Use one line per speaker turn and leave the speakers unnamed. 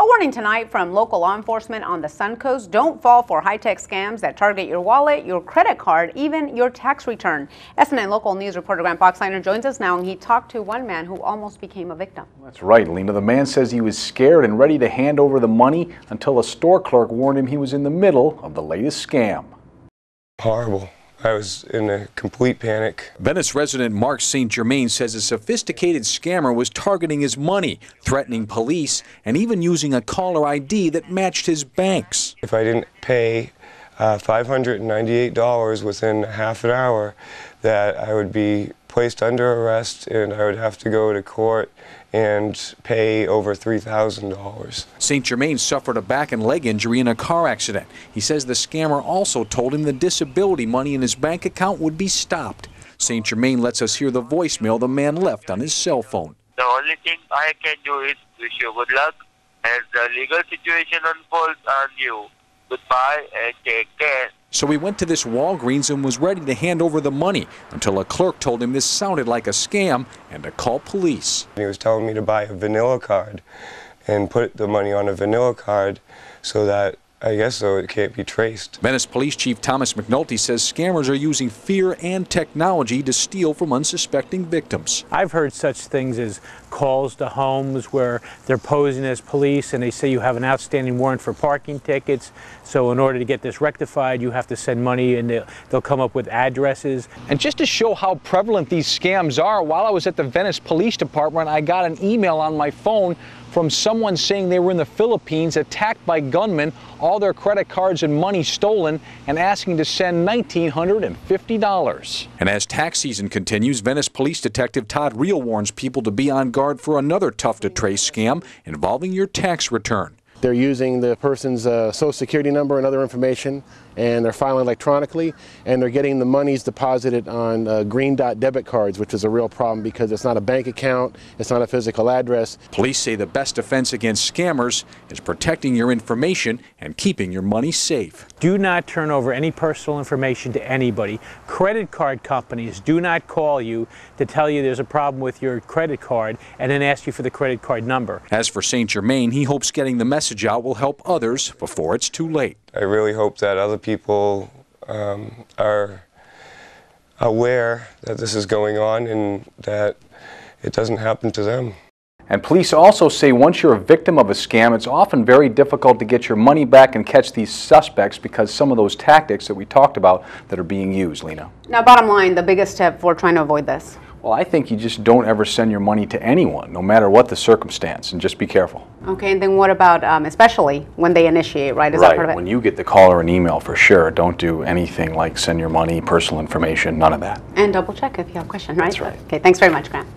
A warning tonight from local law enforcement on the Suncoast. Don't fall for high-tech scams that target your wallet, your credit card, even your tax return. SNN local news reporter Grant Boxleitner joins us now, and he talked to one man who almost became a victim.
That's right, Lena. The man says he was scared and ready to hand over the money until a store clerk warned him he was in the middle of the latest scam.
Horrible. I was in a complete panic.
Venice resident Mark St. Germain says a sophisticated scammer was targeting his money, threatening police, and even using a caller ID that matched his bank's.
If I didn't pay $598 within half an hour, that I would be placed under arrest and I would have to go to court and pay over $3,000.
St. Germain suffered a back and leg injury in a car accident. He says the scammer also told him the disability money in his bank account would be stopped. St. Germain lets us hear the voicemail the man left on his cell phone.
The only thing I can do is wish you good luck as the legal situation unfolds on you. Goodbye and take care.
So he went to this Walgreens and was ready to hand over the money until a clerk told him this sounded like a scam and to call police.
He was telling me to buy a vanilla card and put the money on a vanilla card so that, I guess so, it can't be traced.
Venice Police Chief Thomas McNulty says scammers are using fear and technology to steal from unsuspecting victims.
I've heard such things as calls to homes where they're posing as police and they say you have an outstanding warrant for parking tickets, so in order to get this rectified you have to send money, and they'll come up with addresses.
And just to show how prevalent these scams are, while I was at the Venice Police Department, I got an email on my phone from someone saying they were in the Philippines, attacked by gunmen, all their credit cards and money stolen, and asking to send $1,950.
And as tax season continues, Venice Police Detective Todd Reel warns people to be on guard for another tough-to-trace scam involving your tax return.
They're using the person's social security number and other information, and they're filing electronically, and they're getting the monies deposited on green dot debit cards, which is a real problem because it's not a bank account, it's not a physical address.
Police say the best defense against scammers is protecting your information and keeping your money safe.
Do not turn over any personal information to anybody. Credit card companies do not call you to tell you there's a problem with your credit card and then ask you for the credit card number.
As for St. Germain, he hopes getting the message out will help others before it's too late.
I really hope that other people are aware that this is going on and that it doesn't happen to them.
And police also say once you're a victim of a scam, it's often very difficult to get your money back and catch these suspects because some of those tactics that we talked about that are being used, Lena.
Now, bottom line, the biggest step for trying to avoid this?
Well, I think you just don't ever send your money to anyone, no matter what the circumstance, and just be careful.
Okay, and then what about, especially when they initiate, right? Is that part of it?
When you get the call or an email, for sure, don't do anything like send your money, personal information, none of that.
And double check if you have a question, right?
That's right.
Okay, thanks very much, Grant.